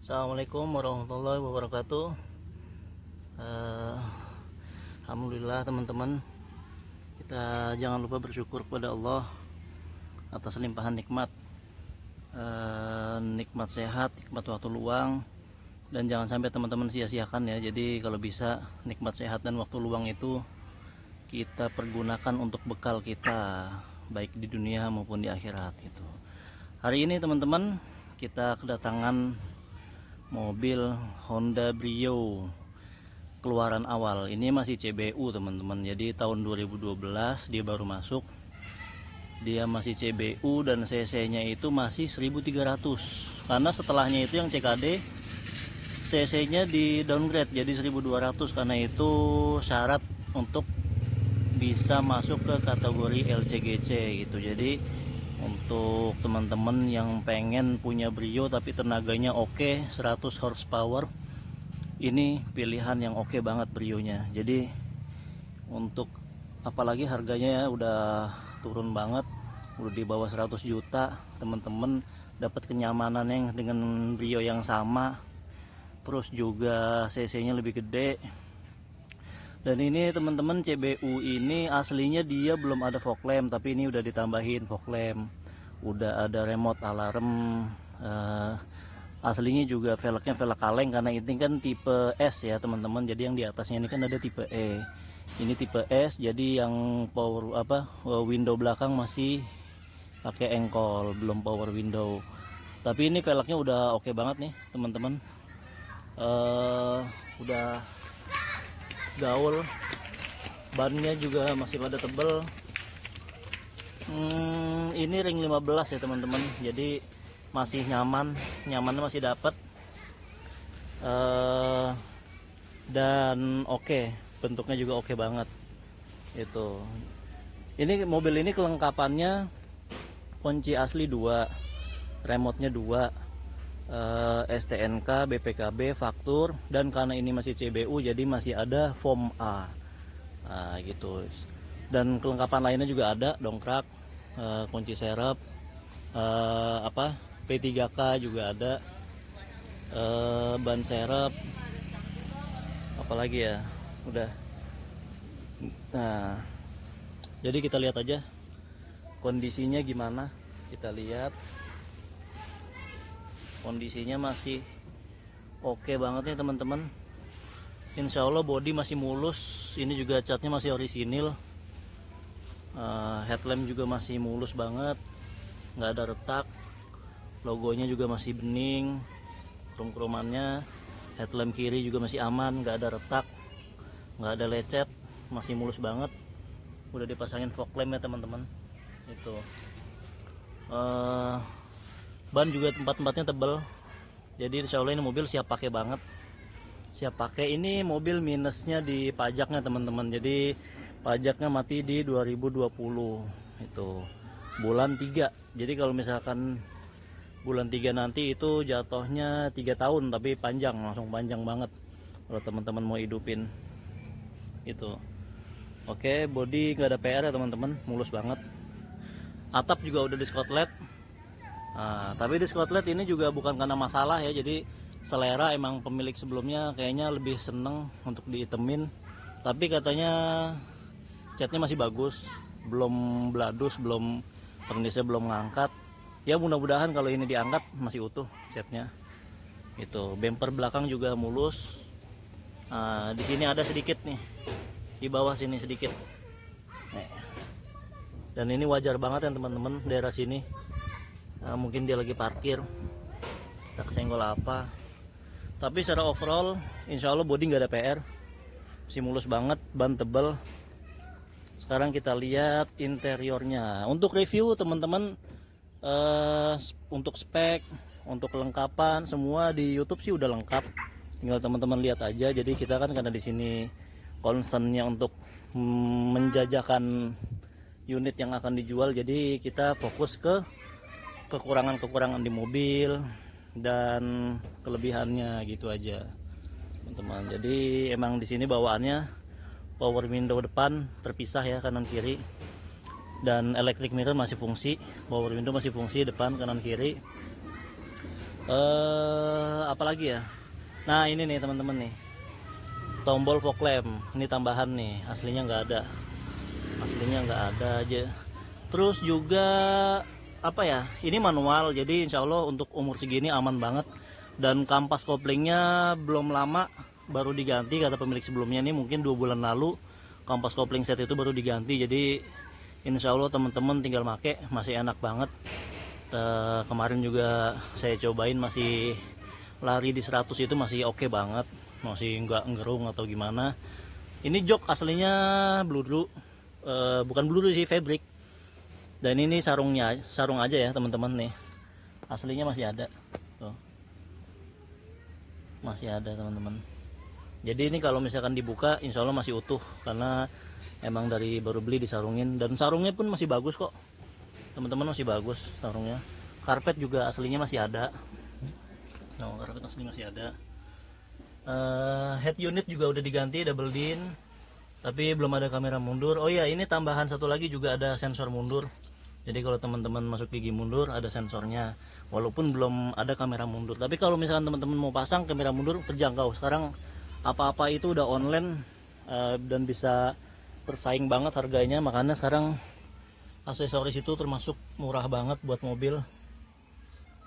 Assalamualaikum warahmatullahi wabarakatuh. Eh, Alhamdulillah teman-teman, kita jangan lupa bersyukur kepada Allah atas limpahan nikmat, nikmat sehat, nikmat waktu luang, dan jangan sampai teman-teman sia-siakan ya. Jadi kalau bisa nikmat sehat dan waktu luang itu kita pergunakan untuk bekal kita, baik di dunia maupun di akhirat gitu. Hari ini teman-teman kita kedatangan mobil Honda Brio keluaran awal. Ini masih CBU teman-teman, jadi tahun 2012 dia baru masuk. Dia masih CBU dan cc nya itu masih 1300, karena setelahnya itu yang CKD cc nya di downgrade jadi 1200, karena itu syarat untuk bisa masuk ke kategori LCGC gitu. Jadi untuk teman-teman yang pengen punya Brio tapi tenaganya oke, 100 horsepower, ini pilihan yang oke banget Brio-nya. Jadi untuk apalagi harganya ya udah turun banget, udah di bawah 100 juta. Teman-teman dapat kenyamanan yang dengan Brio yang sama, terus juga cc-nya lebih gede. Dan ini teman-teman CBU ini aslinya dia belum ada fog lamp, tapi ini udah ditambahin fog lamp, udah ada remote alarm. Aslinya juga velgnya velg kaleng, karena ini kan tipe S ya teman-teman. Jadi yang di atasnya ini kan ada tipe E, ini tipe S. Jadi yang power window belakang masih pakai engkol, belum power window. Tapi ini velgnya udah oke banget nih teman-teman. Udah gaul, bannya juga masih pada tebel. Ini ring 15 ya teman-teman, jadi masih nyamannya masih dapat. Dan oke, bentuknya juga oke banget itu. Ini mobil ini kelengkapannya kunci asli 2, remote-nya 2, STNK, BPKB, faktur, dan karena ini masih CBU jadi masih ada form A. Nah, gitu. Dan kelengkapan lainnya juga ada, dongkrak, kunci serep, P3K juga ada, ban serep, apalagi ya, udah. Nah, jadi kita lihat aja kondisinya gimana. Kita lihat kondisinya masih oke banget nih teman-teman. Insya Allah body masih mulus. Ini juga catnya masih orisinil. Headlamp juga masih mulus banget, nggak ada retak. Logonya juga masih bening, krom-kromannya. Headlamp kiri juga masih aman, nggak ada retak, nggak ada lecet, masih mulus banget. Udah dipasangin fog lamp ya teman-teman. Itu ban juga tempat-tempatnya tebel, jadi insya Allah ini mobil siap pakai banget. Siap pakai. Ini mobil minusnya di pajaknya teman-teman, jadi pajaknya mati di 2020 itu bulan 3. Jadi kalau misalkan bulan 3 nanti itu jatuhnya 3 tahun, tapi panjang, langsung panjang banget kalau teman-teman mau hidupin itu. Oke, body nggak ada PR ya teman-teman, mulus banget. Atap juga udah di Scotland. Nah, tapi di Scotland ini juga bukan karena masalah ya, jadi selera emang pemilik sebelumnya kayaknya lebih seneng untuk diitemin. Tapi katanya catnya masih bagus, belum bladus, belum pernisnya belum ngangkat. Ya mudah-mudahan kalau ini diangkat masih utuh catnya. Itu bumper belakang juga mulus. Nah, di sini ada sedikit nih, di bawah sini sedikit. Dan ini wajar banget ya teman-teman, daerah sini. Mungkin dia lagi parkir, tak kesenggol apa. Tapi secara overall insya Allah body nggak ada PR, masih mulus banget, ban tebel. Sekarang kita lihat interiornya. Untuk review teman-teman, untuk spek, untuk kelengkapan semua di YouTube sih udah lengkap, tinggal teman-teman lihat aja. Jadi kita kan karena di sini concernnya untuk menjajakan unit yang akan dijual, jadi kita fokus ke kekurangan-kekurangan di mobil dan kelebihannya gitu aja teman-teman. Jadi emang di sini bawaannya power window depan terpisah ya, kanan kiri, dan electric mirror masih fungsi, power window masih fungsi depan kanan kiri. Apalagi ya, nah ini nih teman-teman nih, tombol fog lamp ini tambahan nih, aslinya nggak ada aja. Terus juga apa ya, ini manual, jadi insya Allah untuk umur segini aman banget. Dan kampas koplingnya belum lama baru diganti, kata pemilik sebelumnya nih mungkin 2 bulan lalu kampas kopling set itu baru diganti. Jadi insya Allah teman-teman tinggal make masih enak banget. Kemarin juga saya cobain masih lari di 100 itu masih oke banget, masih nggak ngerung atau gimana. Ini jok aslinya bludru, bukan bludru sih, fabric. Dan ini sarungnya, sarung aja ya teman-teman nih, aslinya masih ada tuh, masih ada teman-teman. Jadi ini kalau misalkan dibuka insya Allah masih utuh, karena emang dari baru beli disarungin. Dan sarungnya pun masih bagus kok teman-teman, masih bagus sarungnya. Karpet juga aslinya masih ada, no, karpet asli masih ada. Head unit juga udah diganti double din, tapi belum ada kamera mundur. Oh ya, ini tambahan satu lagi juga ada sensor mundur. Jadi kalau teman-teman masuk gigi mundur ada sensornya, walaupun belum ada kamera mundur. Tapi kalau misalkan teman-teman mau pasang kamera mundur terjangkau. Sekarang apa-apa itu udah online, dan bisa bersaing banget harganya. Makanya sekarang aksesoris itu termasuk murah banget buat mobil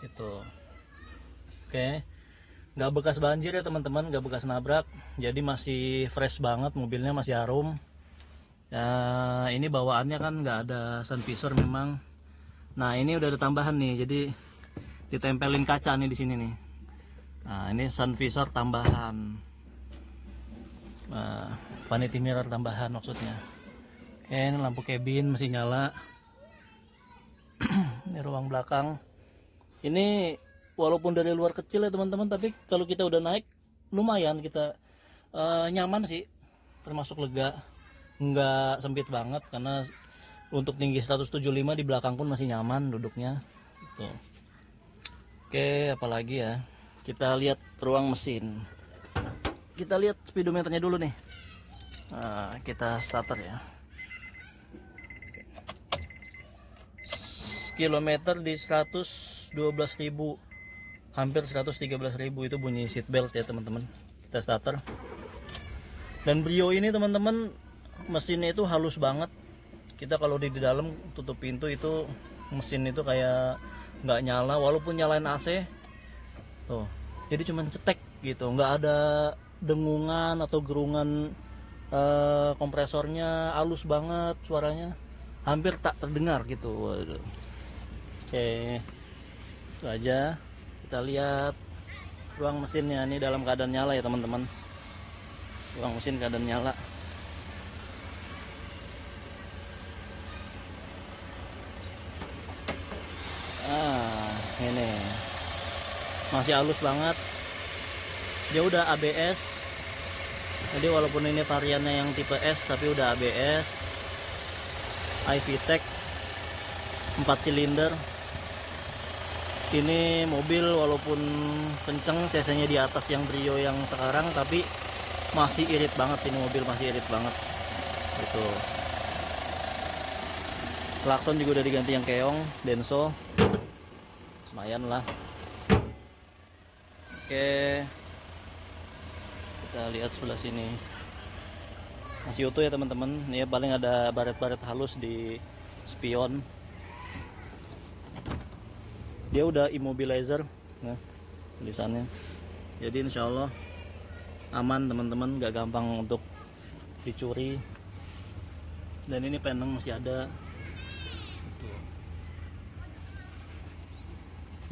itu. Oke, nggak bekas banjir ya teman-teman, nggak bekas nabrak, jadi masih fresh banget, mobilnya masih harum. Nah ini bawaannya kan nggak ada sun visor memang. Nah ini udah ada tambahan nih, jadi ditempelin kaca nih di sini nih. Nah ini sun visor tambahan, vanity mirror tambahan maksudnya. Oke, ini lampu cabin masih nyala. Ini ruang belakang. Ini walaupun dari luar kecil ya teman-teman, tapi kalau kita udah naik lumayan kita, nyaman sih, termasuk lega, nggak sempit banget. Karena untuk tinggi 175 di belakang pun masih nyaman duduknya tuh. Oke, apalagi ya, kita lihat ruang mesin, kita lihat speedometernya dulu nih. Nah, kita starter ya, kilometer di 112.000, hampir 113.000 itu bunyi seatbelt ya teman-teman. Kita starter. Dan Brio ini teman-teman mesinnya itu halus banget. Kita kalau di dalam tutup pintu itu mesin itu kayak nggak nyala, walaupun nyalain AC tuh. Jadi cuman cetek gitu, nggak ada dengungan atau gerungan. Kompresornya halus banget, suaranya hampir tak terdengar gitu. Waduh. Oke, itu aja. Kita lihat ruang mesinnya, ini dalam keadaan nyala ya teman-teman. Ruang mesin keadaan nyala. Ini masih halus banget. Dia udah ABS. Jadi walaupun ini variannya yang tipe S, tapi udah ABS. iVTEC 4 silinder. Ini mobil walaupun kenceng, cc-nya di atas yang Brio yang sekarang, tapi masih irit banget. Ini mobil masih irit banget gitu. Klakson juga udah diganti yang keong Denso, lumayan lah. Oke, kita lihat sebelah sini masih utuh ya teman-teman. Ini paling ada baret-baret halus di spion. Dia udah immobilizer, nah, tulisannya. Jadi insya Allah aman teman-teman, nggak gampang untuk dicuri. Dan ini peneng masih ada.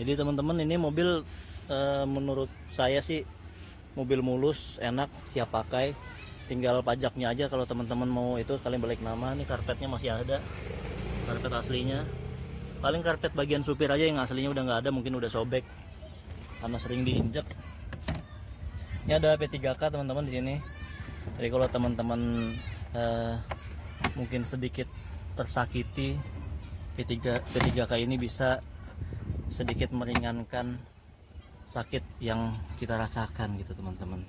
Jadi teman-teman ini mobil, menurut saya sih mobil mulus, enak, siap pakai. Tinggal pajaknya aja kalau teman-teman mau itu kalian balik nama. Ini karpetnya masih ada, karpet aslinya. Paling karpet bagian supir aja yang aslinya udah nggak ada, mungkin udah sobek karena sering diinjek. Ini ada P3K teman-teman di sini. Jadi kalau teman-teman mungkin sedikit tersakiti, P3K ini bisa sedikit meringankan sakit yang kita rasakan gitu teman-teman.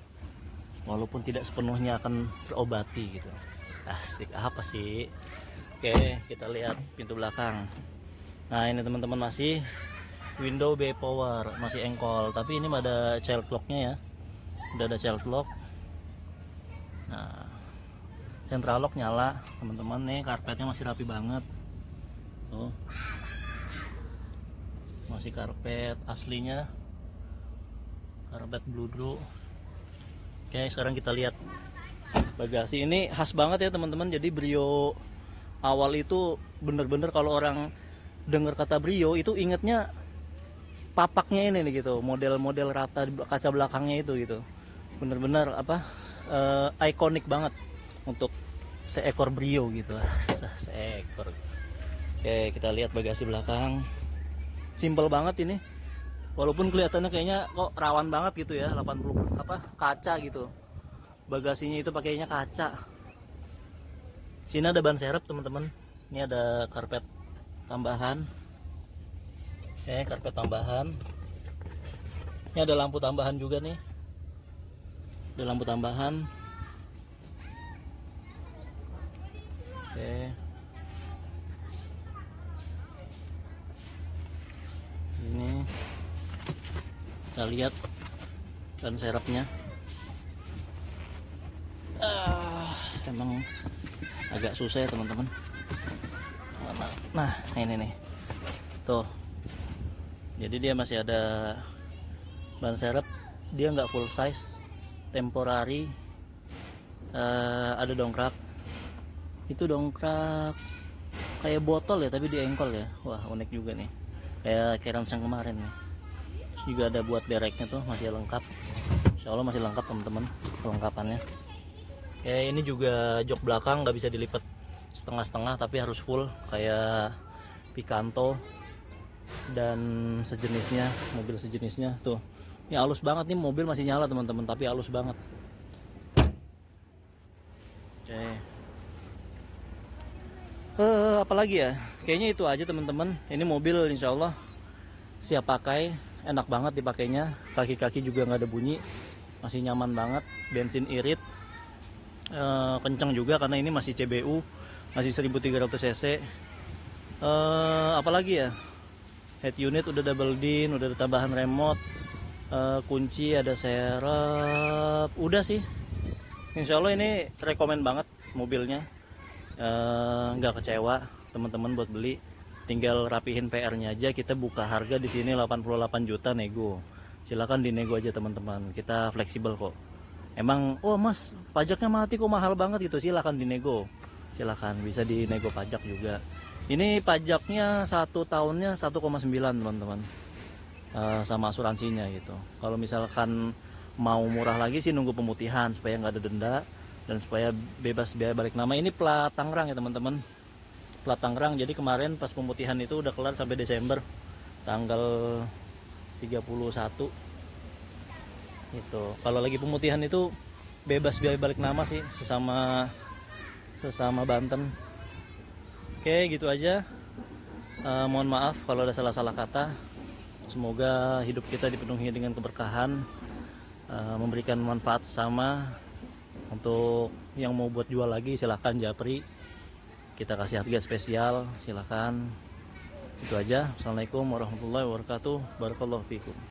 Walaupun tidak sepenuhnya akan terobati gitu. Asik apa sih? Oke, kita lihat pintu belakang. Nah ini teman-teman masih window bay power, masih engkol, tapi ini ada child locknya ya, udah ada child lock. Nah, central lock nyala teman-teman. Nih karpetnya masih rapi banget tuh, masih karpet aslinya, karpet bludru. Oke, sekarang kita lihat bagasi. Ini khas banget ya teman-teman. Jadi Brio awal itu bener-bener kalau orang dengar kata Brio itu ingetnya papaknya ini nih gitu, model-model rata kaca belakangnya itu gitu. Bener-bener apa, ikonik banget untuk seekor Brio gitu. Seekor. Oke, kita lihat bagasi belakang. Simple banget ini. Walaupun kelihatannya kayaknya kok rawan banget gitu ya, 80 apa kaca gitu. Bagasinya itu pakainya kaca. Sini ada ban serep teman-teman. Ini ada karpet tambahan. Oke, karpet tambahan. Ini ada lampu tambahan juga nih. Ada lampu tambahan. Oke. Ini kita lihat ban serepnya. Emang agak susah ya teman-teman. Nah ini nih tuh, jadi dia masih ada ban serep, dia nggak full size, temporary. Ada dongkrak, itu dongkrak kayak botol ya tapi di engkol ya. Wah unik juga nih, kayak Kerams yang kemarin nih. Terus juga ada buat dereknya tuh masih lengkap, insya Allah masih lengkap teman-teman kelengkapannya. Ini juga jok belakang nggak bisa dilipat setengah-setengah tapi harus full kayak Picanto dan sejenisnya, mobil sejenisnya tuh. Ini halus banget nih, mobil masih nyala teman-teman tapi halus banget. Apalagi ya, kayaknya itu aja teman-teman. Ini mobil insya Allah siap pakai, enak banget dipakainya, kaki-kaki juga nggak ada bunyi, masih nyaman banget. Bensin irit, kencang juga karena ini masih CBU, masih 1300 cc. Apalagi ya, head unit udah double din, udah ada tambahan remote, kunci ada serep, udah sih. Insya Allah ini rekomen banget mobilnya, nggak kecewa teman-teman buat beli. Tinggal rapihin PR-nya aja. Kita buka harga di sini 88 juta nego. Silakan dinego aja teman-teman. Kita fleksibel kok. Emang, oh mas, pajaknya mati kok mahal banget gitu. Silakan dinego. Silakan bisa dinego pajak juga. Ini pajaknya 1 tahunnya 1,9 teman-teman. Sama asuransinya gitu. Kalau misalkan mau murah lagi sih nunggu pemutihan supaya nggak ada denda dan supaya bebas biaya balik nama. Ini plat Tangerang ya teman-teman. Plat Tangerang, jadi kemarin pas pemutihan itu udah kelar sampai Desember tanggal 31 itu. Kalau lagi pemutihan itu bebas biaya balik nama sih, sesama Banten. Oke gitu aja. Mohon maaf kalau ada salah-salah kata. Semoga hidup kita dipenuhi dengan keberkahan, memberikan manfaat sesama. Untuk yang mau buat jual lagi silahkan japri, kita kasih harga spesial, silakan. Itu aja. Assalamualaikum warahmatullahi wabarakatuh. Barakallahu fikum.